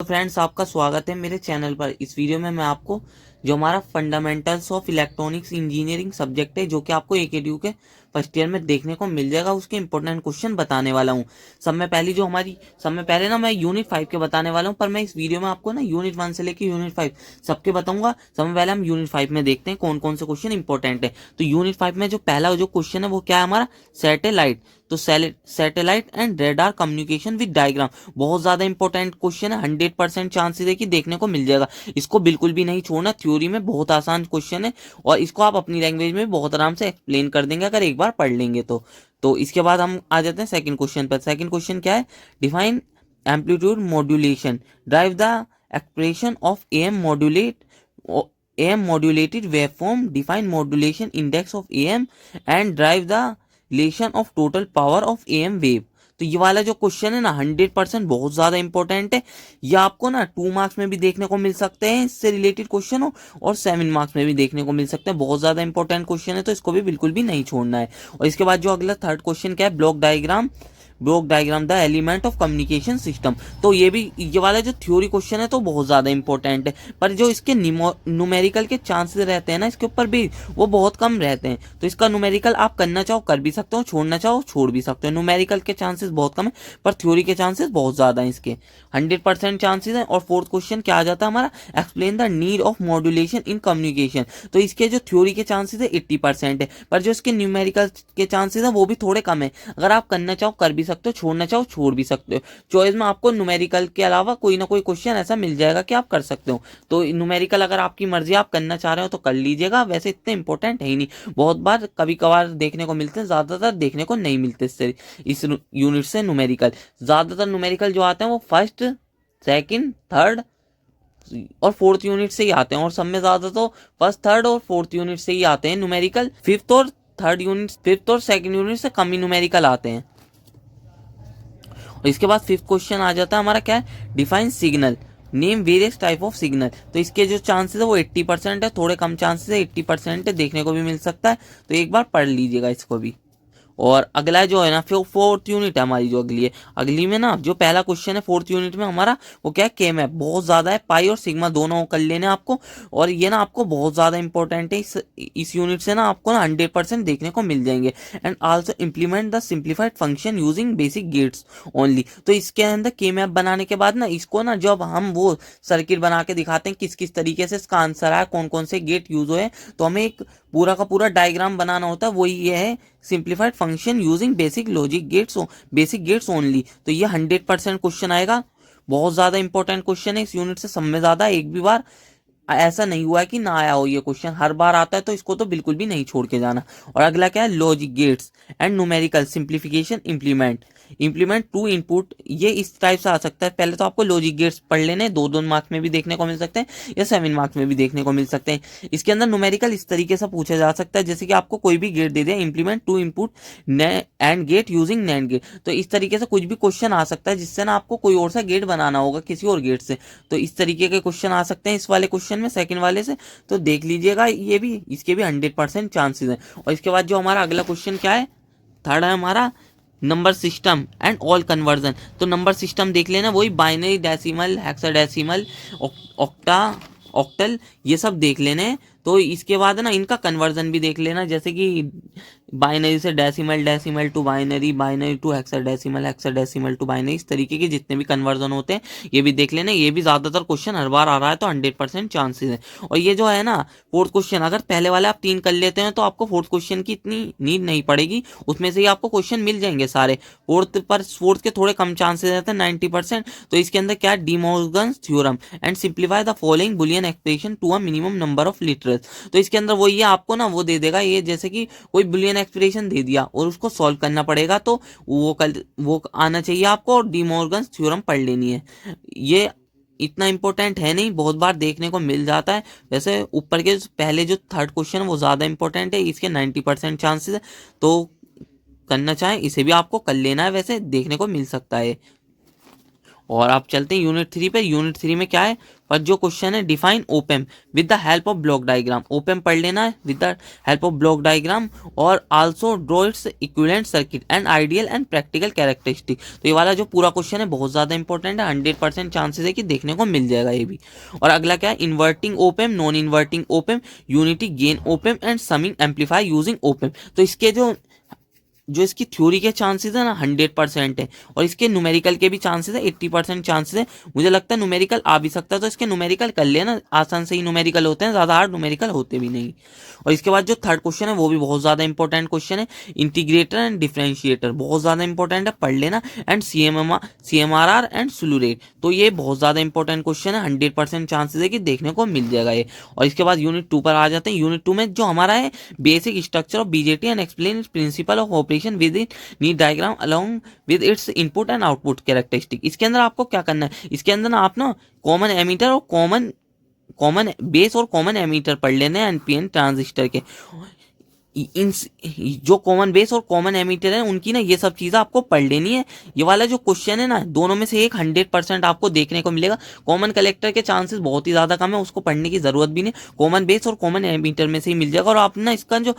तो फ्रेंड्स, आपका स्वागत है मेरे चैनल पर। इस वीडियो में मैं आपको जो हमारा fundamentals of electronics engineering subject है, जो कि आपको एकेडीयू के फर्स्ट ईयर में देखने को मिल जाएगा, उसके इंपॉर्टेंट क्वेश्चन बताने वाला हूँ। सब में पहले ना मैं यूनिट 5 के बताने वाला हूँ, पर मैं इस वीडियो में आपको ना यूनिट 1 से लेकर यूनिट 5 सबके बताऊंगा। सब में पहले हम यूनिट 5 में देखते हैं कौन कौन से क्वेश्चन इंपॉर्टेंट है। तो यूनिट 5 में जो पहला जो क्वेश्चन है वो क्या है हमारा, सैटेलाइट। तो satellite and radar communication with diagram, बहुत ज्यादा इंपॉर्टेंट क्वेश्चन है। 100% चांसेस है कि देखने को मिल जाएगा। इसको बिल्कुल भी नहीं छोड़ना, थ्योरी में बहुत आसान क्वेश्चन है और इसको आप अपनी लैंग्वेज में बहुत आराम से एक्सप्लेन कर देंगे अगर एक बार पढ़ लेंगे तो इसके बाद हम आ जाते हैं सेकंड क्वेश्चन पर। सेकंड क्वेश्चन क्या है, define amplitude modulation, drive the expression of AM modulated waveform, define modulation index of AM and drive the relation of total power of AM wave। तो ये वाला जो क्वेश्चन है ना, 100% बहुत ज्यादा इंपॉर्टेंट है। ये आपको ना 2 मार्क्स में भी देखने को मिल सकते हैं, इससे रिलेटेड क्वेश्चन हो, और 7 मार्क्स में भी देखने को मिल सकते हैं। बहुत ज्यादा इंपॉर्टेंट क्वेश्चन है, तो इसको भी बिल्कुल भी नहीं छोड़ना है। और इसके बाद जो अगला थर्ड क्वेश्चन क्या है, block diagram the element of communication system. तो ये वाला जो थ्योरी क्वेश्चन है तो बहुत ज्यादा इंपॉर्टेंट है, पर जो इसके न्यूमेरिकल के चांसेस रहते हैं ना इसके ऊपर भी, वो बहुत कम रहते हैं। तो इसका न्यूमेरिकल आप करना चाहो कर भी सकते हो, छोड़ना चाहो छोड़ भी सकते हो। न्यूमेरिकल के चांसेस बहुत कम है, पर थ्योरी के चांसेस बहुत ज्यादा है इसके, 100% चांसेस है। और फोर्थ क्वेश्चन क्या आ जाता है हमारा, explain the need of modulation in communication. तो इसके जो थ्योरी के चांसेस है 80% है, पर जो इसके न्यूमेरिकल के चांसेस है वो भी थोड़े कम है। अगर आप करना चाहो कर भी सकते हो, छोड़ना चाहो छोड़ भी सकते हो। चॉइस में आपको न्यूमेरिकल के अलावा कोई ना कोई क्वेश्चन ऐसा मिल जाएगा कि आप कर सकते हो। तो न्यूमेरिकल अगर आपकी मर्जी आप करना चाह रहे हो तो कर लीजिएगा, वैसे इतने इंपॉर्टेंट है ही नहीं। बहुत बार कभी कभार देखने को मिलते हैं, ज्यादातर देखने को नहीं मिलते। इससे इस यूनिट से न्यूमेरिकल, ज्यादातर न्यूमेरिकल जो आते हैं वो फर्स्ट, सेकंड, थर्ड और फोर्थ यूनिट से ही आते हैं, और सब में ज्यादा तो फर्स्ट, थर्ड और फोर्थ यूनिट से ही आते हैं न्यूमेरिकल। फिफ्थ और सेकंड यूनिट से कम ही न्यूमेरिकल आते हैं। और इसके बाद फिफ्थ क्वेश्चन आ जाता है हमारा, क्या है, define signal, name various type of signal. तो इसके जो चांसेस है वो 80% है, थोड़े कम चांसेस है, 80% है, देखने को भी मिल सकता है। तो एक बार पढ़ लीजिएगा इसको भी। और अगला जो है ना, फिर फोर्थ यूनिट है हमारी, जो अगली में ना जो पहला क्वेश्चन है फोर्थ यूनिट में हमारा, वो क्या है, के मैप। बहुत ज्यादा है, पाई और सिग्मा दोनों कर लेने आपको, और ये ना आपको बहुत ज्यादा इंपॉर्टेंट है। इस यूनिट से ना आपको ना 100% देखने को मिल जाएंगे। And also implement the simplified function using basic gates only. तो इसके अंदर के मैप बनाने के बाद ना, इसको ना जब हम वो सर्किट बना के दिखाते हैं किस किस तरीके से इसका आंसर आया, कौन कौन से गेट यूज हुए, तो हमें एक पूरा का पूरा डायग्राम बनाना होता है। वही ये है, simplified function using basic gates only. तो ये 100% क्वेश्चन आएगा। बहुत ज्यादा इंपॉर्टेंट क्वेश्चन है, इस यूनिट से सब में ज्यादा। एक भी बार ऐसा नहीं हुआ है कि ना आया हो, ये क्वेश्चन हर बार आता है, तो इसको तो बिल्कुल भी नहीं छोड़ के जाना। और अगला क्या है, logic gates and numerical simplification implement two input. ये इस टाइप से आ सकता है। पहले तो आपको लॉजिक गेट्स पढ़ लेने, 2 मार्क्स में भी देखने को मिल सकते हैं या 7 मार्क्स में भी देखने को मिल सकते हैं। इसके अंदर न्यूमेरिकल इस तरीके से पूछा जा सकता है, जैसे कि आपको कोई भी गेट दे दिया, implement two input AND gate using NAND gate. तो इस तरीके से कुछ भी क्वेश्चन आ सकता है, जिससे ना आपको कोई और सा गेट बनाना होगा किसी और गेट से। तो इस तरीके के क्वेश्चन आ सकते हैं इस वाले क्वेश्चन में, सेकंड वाले से। तो देख लीजिएगा, ये भी, इसके भी 100% चांसेस हैं। और इसके बाद जो हमारा अगला क्वेश्चन क्या है, थर्ड है हमारा, number system and all conversion. तो नंबर सिस्टम देख लेना, वही binary, decimal, hexadecimal, octa, octal, ये सब देख लेने हैं। तो इसके बाद ना इनका कन्वर्जन भी देख लेना, जैसे कि बाइनरी से decimal, decimal to binary, binary to hexadecimal, hexadecimal to binary, इस तरीके के जितने भी कन्वर्जन होते हैं ये भी देख लेना। ये भी ज्यादातर क्वेश्चन हर बार आ रहा है, तो 100% चांसेस है। और ये जो है ना फोर्थ क्वेश्चन, अगर पहले वाले आप 3 कर लेते हैं तो आपको फोर्थ क्वेश्चन की इतनी नीड नहीं पड़ेगी, उसमें से ही आपको क्वेश्चन मिल जाएंगे सारे। फोर्थ के थोड़े कम चांसेस रहते हैं, 90%। तो इसके अंदर क्या है, De Morgan's theorem and simplify the following Boolean expression to a minimum number of literals. तो इसके अंदर वो ये आपको ना वो दे देगा, ये जैसे कि कोई बुलियन एक्सप्रेशन दे दिया और उसको सॉल्व करना पड़ेगा, तो वो आना चाहिए आपको, और डी मॉर्गन्स थ्योरम पढ़ लेनी है। ये इतना इंपॉर्टेंट है नहीं, बहुत बार देखने को मिल जाता है। वैसे ऊपर के पहले जो थर्ड क्वेश्चन है वो ज्यादा इंपॉर्टेंट है, इसके 90% चांसेस है। तो करना चाहें इसे भी आपको कर लेना है, वैसे देखने को मिल सकता है। और आप चलते हैं यूनिट 3 पे। यूनिट 3 में क्या है, पर जो क्वेश्चन है, define op amp with the help of block diagram. Op amp पढ़ लेना है with the help of block diagram, और also draw its equivalent circuit and ideal and practical characteristic. तो ये वाला जो पूरा क्वेश्चन है बहुत ज़्यादा इंपॉर्टेंट है, 100% चांसेस है कि देखने को मिल जाएगा ये भी। और अगला क्या है, inverting op-amp, non inverting op-amp, unity gain op-amp and summing amplifier using op-amp. तो इसके जो जो इसकी थ्योरी के चांसेस है ना 100% है, और इसके न्यूमेरिकल के भी चांसेस है 80% चांसेस है। मुझे लगता है न्यूमेरिकल आ भी सकता है, तो इसके न्यूमेरिकल कर लेना, आसान से ही न्यूमेरिकल होते हैं, ज़्यादा हार्ड न्यूमेरिकल होते भी नहीं। और इसके बाद जो थर्ड क्वेश्चन है वो भी बहुत ज़्यादा इंपॉर्टेंट क्वेश्चन है, इंटीग्रेटर एंड डिफरेंशिएटर, बहुत ज़्यादा इंपॉर्टेंट है, पढ़ लेना। एंड CMRR एंड स्लू रेट, तो ये बहुत ज़्यादा इंपॉर्टेंट क्वेश्चन है, 100% चांसेस है कि देखने को मिल जाएगा ये। और इसके बाद यूनिट 2 पर आ जाते हैं। यूनिट 2 में जो हमारा है, basic structure of BJT and explain principle of operation with in need diagram along with its input and output characteristic. इसके अंदर आपको क्या करना है, इसके अंदर ना आप ना कॉमन एमीटर और कॉमन कॉमन बेस और कॉमन एमीटर पढ़ लेने हैं NPN ट्रांजिस्टर के। इन जो कॉमन बेस और कॉमन एमीटर है उनकी ना ये सब चीज़ें आपको पढ़ लेनी है। ये वाला जो क्वेश्चन है ना, दोनों में से एक 100% आपको देखने को मिलेगा। कॉमन कलेक्टर के चांसेस बहुत ही ज़्यादा कम है, उसको पढ़ने की ज़रूरत भी नहीं, कॉमन बेस और कॉमन एमीटर में से ही मिल जाएगा। और आप ना इसका जो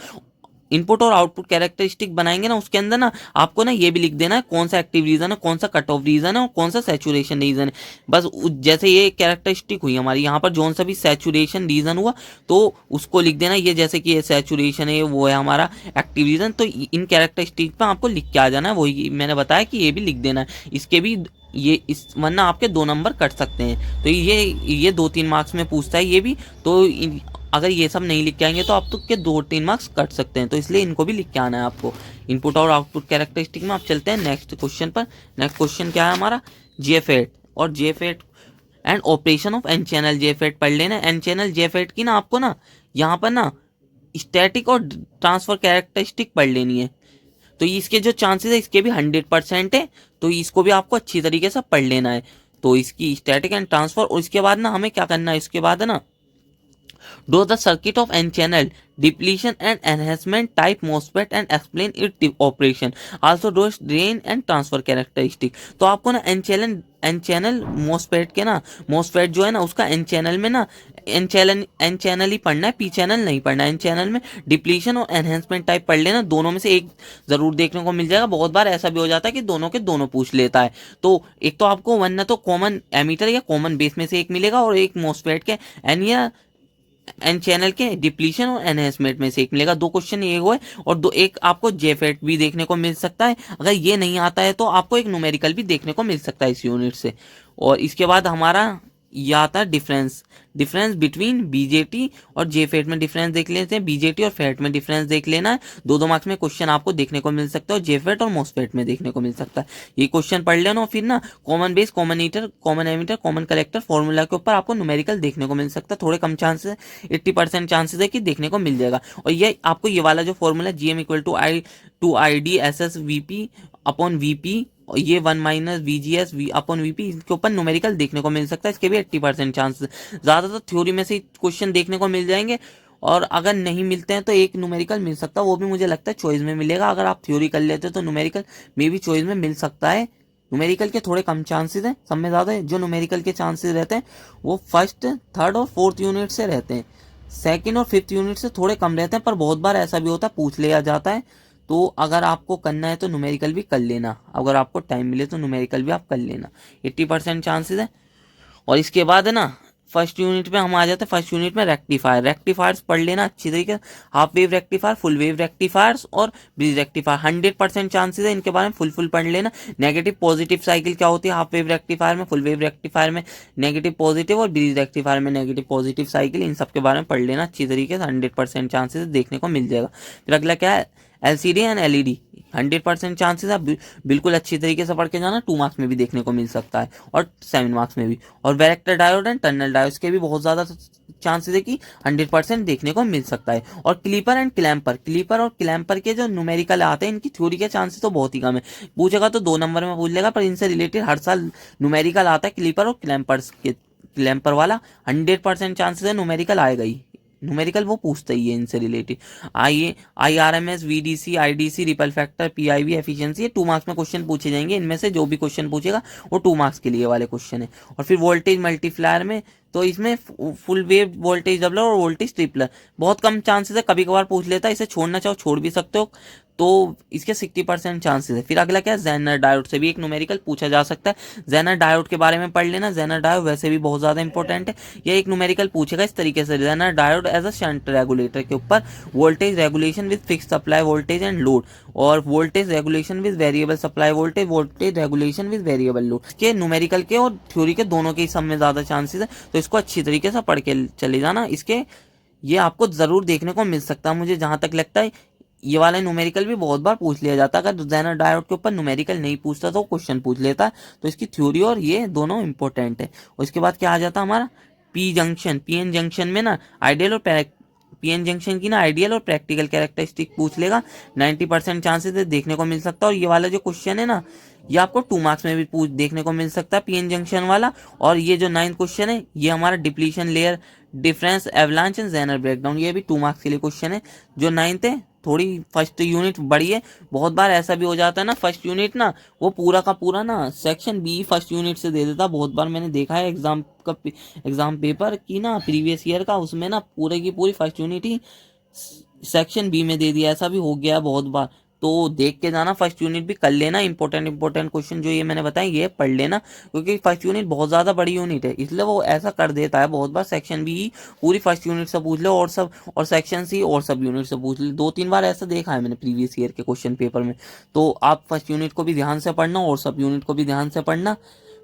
इनपुट और आउटपुट कैरेक्टरिस्टिक बनाएंगे ना, उसके अंदर ना आपको ना ये भी लिख देना है कौन सा एक्टिव रीजन है, कौन सा कट ऑफ रीजन है और कौन सा सैचुरेशन रीजन है। बस जैसे ये कैरेक्टरिस्टिक हुई हमारी, यहाँ पर जोन सा भी सैचुरेशन रीजन हुआ तो उसको लिख देना। ये जैसे कि ये सैचुरेशन है, वो है हमारा एक्टिव रीजन, तो इन कैरेक्टरिस्टिक पर आपको लिख के आ जाना है। वही मैंने बताया कि ये भी लिख देना है, इसके भी ये इस वरना आपके 2 नंबर कट सकते हैं। तो ये 2-3 मार्क्स में पूछता है ये भी, तो अगर ये सब नहीं लिख के आएंगे तो आप तो के 2-3 मार्क्स कट सकते हैं, तो इसलिए इनको भी लिख के आना है आपको, इनपुट और आउटपुट कैरेक्टरिस्टिक में। आप चलते हैं नेक्स्ट क्वेश्चन पर। नेक्स्ट क्वेश्चन क्या है हमारा, JFET और JFET and operation of N channel JFET पढ़ लेना। एन चैनल JFET की ना आपको ना यहाँ पर ना स्टैटिक और ट्रांसफर कैरेक्टरिस्टिक पढ़ लेनी है। तो इसके जो चांसेस है इसके भी 100% है, तो इसको भी आपको अच्छी तरीके से पढ़ लेना है। तो इसकी स्टैटिक एंड ट्रांसफर, और इसके बाद ना हमें क्या करना है, इसके बाद है ना draw the circuit of n channel depletion and enhancement type MOSFET and explain its operation, also draw drain and transfer characteristic। तो आपको ना एन चैनल MOSFET के ना, MOSFET जो है ना उसका एन चैनल में ना एन चैनल ही पढ़ना है, पी चैनल नहीं पढ़ना है। एन चैनल में डिप्लीशन और एनहेंसमेंट टाइप पढ़ लेना, दोनों में से एक जरूर देखने को मिल जाएगा। बहुत बार ऐसा भी हो जाता है कि दोनों के दोनों पूछ लेता है, तो एक तो आपको वरना तो कॉमन एमीटर या कॉमन बेस में से एक मिलेगा, और एक MOSFET के एन या एन चैनल के डिप्लीशन और एनहेंसमेंट में से एक मिलेगा। 2 क्वेश्चन ये हुए, और एक आपको JFET भी देखने को मिल सकता है। अगर ये नहीं आता है तो आपको एक न्यूमेरिकल भी देखने को मिल सकता है इस यूनिट से। और इसके बाद हमारा ये आता है डिफरेंस बिटवीन BJT और JFET में डिफरेंस देख लेते हैं, BJT और FET में डिफरेंस देख लेना है। 2-2 मार्क्स में क्वेश्चन आपको देखने को मिल सकता है, और JFET और MOSFET में देखने को मिल सकता है। ये क्वेश्चन पढ़ लेना, और फिर ना common base, common eater, common ammeter, common collector formula के ऊपर आपको न्यूमेरिकल देखने को मिल सकता है। थोड़े कम चांसेस है, 80% चांसेस है कि देखने को मिल जाएगा। और ये आपको ये वाला जो formula GM = IDSS VP upon VP, ये 1 - VGS अपॉन VP, इसके ऊपर न्यूमेरिकल देखने को मिल सकता है। इसके भी 80% चांसेस, ज़्यादातर थ्योरी में से क्वेश्चन देखने को मिल जाएंगे, और अगर नहीं मिलते हैं तो एक न्यूमेरिकल मिल सकता है, वो भी मुझे लगता है चॉइस में मिलेगा। अगर आप थ्योरी कर लेते हो तो न्यूमेरिकल में भी चॉइस में मिल सकता है। न्यूमेरिकल के थोड़े कम चांसेस हैं, सब में ज़्यादा है। जो न्यूमेरिकल के चांसेस रहते हैं वो फर्स्ट, थर्ड और फोर्थ यूनिट से रहते हैं, सेकंड और फिफ्थ यूनिट से थोड़े कम रहते हैं, पर बहुत बार ऐसा भी होता है पूछ लिया जाता है। तो अगर आपको करना है तो न्यूमेरिकल भी कर लेना, अगर आपको टाइम मिले तो न्यूमेरिकल भी आप कर लेना, 80% चांसेस है। और इसके बाद है ना फर्स्ट यूनिट में हम आ जाते हैं। फर्स्ट यूनिट में रेक्टिफायर्स पढ़ लेना अच्छी तरीके से, half wave rectifier, full wave rectifiers और ब्रिज रेक्टिफायर, 100% चांसेस है इनके बारे में फुल पढ़ लेना। नेगेटिव पॉजिटिव साइकिल क्या होती है हाफ वेव रेक्टिफायर में, फुल वेव रेक्टिफायर में नेगेटिव पॉजिटिव, और ब्रिज रेक्टिफायर में नेगेटिव पॉजिटिव साइकिल, इन सब के बारे में पढ़ लेना अच्छी तरीके से, 100% चांसेस देखने को मिल जाएगा। फिर अगला क्या है, LCD एंड LED, 100% चांसेस है, बिल्कुल अच्छी तरीके से पढ़ के जाना, 2 मार्क्स में भी देखने को मिल सकता है और 7 मार्क्स में भी। और varactor diode and tunnel diode के भी बहुत ज़्यादा चांसेस है कि 100% देखने को मिल सकता है। और क्लीपर और क्लैम्पर के जो न्यूमेरिकल आते हैं इनकी थ्योरी के चांसेस तो बहुत ही कम है, पूछेगा तो 2 नंबर में पूछ लेगा, पर इनसे रिलेटेड हर साल न्यूमेरिकल आता है क्लीपर और क्लैम्पर वाला, 100% चांसेस है न्यूमेरिकल आएगा ही। न्यूमेरिकल वो पूछता ही है इनसे related. IRMS, VDC, IDC, ripple factor, PIV, efficiency, ये 2 मार्क्स में क्वेश्चन पूछे जाएंगे। इनमें से जो भी क्वेश्चन पूछेगा वो 2 मार्क्स के लिए वाले क्वेश्चन है। और फिर वोल्टेज मल्टीप्लायर में तो इसमें फुल वेव वोल्टेज डबलर और वोल्टेज ट्रिपलर बहुत कम चांसेस है, कभी कभार पूछ लेता है, इसे छोड़ना चाहो छोड़ भी सकते हो, तो इसके 60% चांसेस है। फिर अगला क्या है, जेनर डायोड से भी एक न्यूमेरिकल पूछा जा सकता है। जेनर डायोड के बारे में पढ़ लेना, जेनर डायोड वैसे भी बहुत ज्यादा इंपॉर्टेंट है। यह एक न्यूमेरिकल पूछेगा इस तरीके से, Zener diode as a shunt regulator के ऊपर, voltage regulation with fix supply voltage and load, और voltage regulation with variable supply voltage, voltage regulation with variable load के न्यूमेरिकल के और थ्योरी के दोनों के ही सब में ज्यादा चांसेस है। तो इसको अच्छी तरीके से पढ़ के चले जाना। इसके ये आपको जरूर देखने को मिल सकता है, मुझे जहां तक लगता है ये वाला न्यूमेरिकल भी बहुत बार पूछ लिया जाता है। अगर जेनर डायोड के ऊपर न्यूमेरिकल नहीं पूछता तो क्वेश्चन पूछ लेता है। तो इसकी थ्योरी और ये दोनों इंपॉर्टेंट है। और इसके बाद क्या आ जाता है हमारा पीएन जंक्शन में ना आइडियल और पीएन जंक्शन की ना आइडियल और प्रैक्टिकल कैरेक्टरिस्टिक पूछ लेगा। 90% चांसेस है देखने को मिल सकता है। और ये वाला जो क्वेश्चन है ना, ये आपको 2 मार्क्स में भी पूछ देखने को मिल सकता है, पीएन जंक्शन वाला। और ये जो 9th क्वेश्चन है, ये हमारा depletion layer difference avalanche and Zener breakdown, ये भी 2 मार्क्स के लिए क्वेश्चन है। जो 9th है थोड़ी फर्स्ट यूनिट बड़ी है। बहुत बार ऐसा भी हो जाता है ना, फर्स्ट यूनिट ना वो पूरा का पूरा ना सेक्शन बी फर्स्ट यूनिट से दे देता। बहुत बार मैंने देखा है एग्जाम पेपर की ना प्रीवियस ईयर का, उसमें ना पूरे की पूरी फर्स्ट यूनिट ही सेक्शन बी में दे दिया। ऐसा भी हो गया है बहुत बार। तो देख के जाना, फर्स्ट यूनिट भी कर लेना। इंपॉर्टेंट क्वेश्चन जो ये मैंने बताया ये पढ़ लेना, क्योंकि फर्स्ट यूनिट बहुत ज्यादा बड़ी यूनिट है, इसलिए वो ऐसा कर देता है बहुत बार। सेक्शन बी ही पूरी फर्स्ट यूनिट से पूछ लो और सब, और सेक्शन सी और सब यूनिट से पूछ लो। 2-3 बार ऐसा देखा है मैंने प्रीवियस ईयर के क्वेश्चन पेपर में। तो आप फर्स्ट यूनिट को भी ध्यान से पढ़ना और सब यूनिट को भी ध्यान से पढ़ना।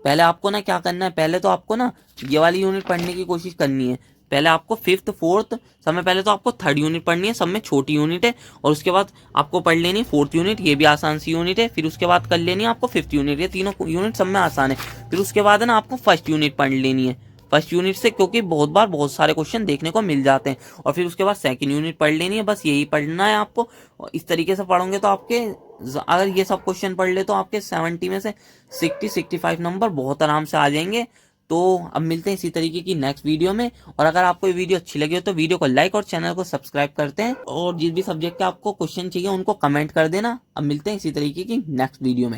पहले आपको ना क्या करना है, पहले तो आपको ना ये वाली यूनिट पढ़ने की कोशिश करनी है। पहले आपको 5th 4th सब में पहले तो आपको 3rd यूनिट पढ़नी है, सब में छोटी यूनिट है। और उसके बाद आपको पढ़ लेनी है 4th यूनिट, ये भी आसान सी यूनिट है। फिर उसके बाद कर लेनी है आपको 5th यूनिट, ये तीनों यूनिट सब में आसान है। फिर उसके बाद है ना आपको फर्स्ट यूनिट पढ़ लेनी है, फर्स्ट यूनिट से, क्योंकि बहुत बार बहुत सारे क्वेश्चन देखने को मिल जाते हैं। और फिर उसके बाद सेकंड यूनिट पढ़ लेनी है, बस यही पढ़ना है आपको। इस तरीके से पढ़ोगे तो आपके, अगर ये सब क्वेश्चन पढ़ ले तो आपके 70 में से 60-65 नंबर बहुत आराम से आ जाएंगे। तो अब मिलते हैं इसी तरीके की नेक्स्ट वीडियो में। और अगर आपको ये वीडियो अच्छी लगी हो तो वीडियो को लाइक और चैनल को सब्सक्राइब करते हैं, और जिस भी सब्जेक्ट के आपको क्वेश्चन चाहिए उनको कमेंट कर देना। अब मिलते हैं इसी तरीके की नेक्स्ट वीडियो में।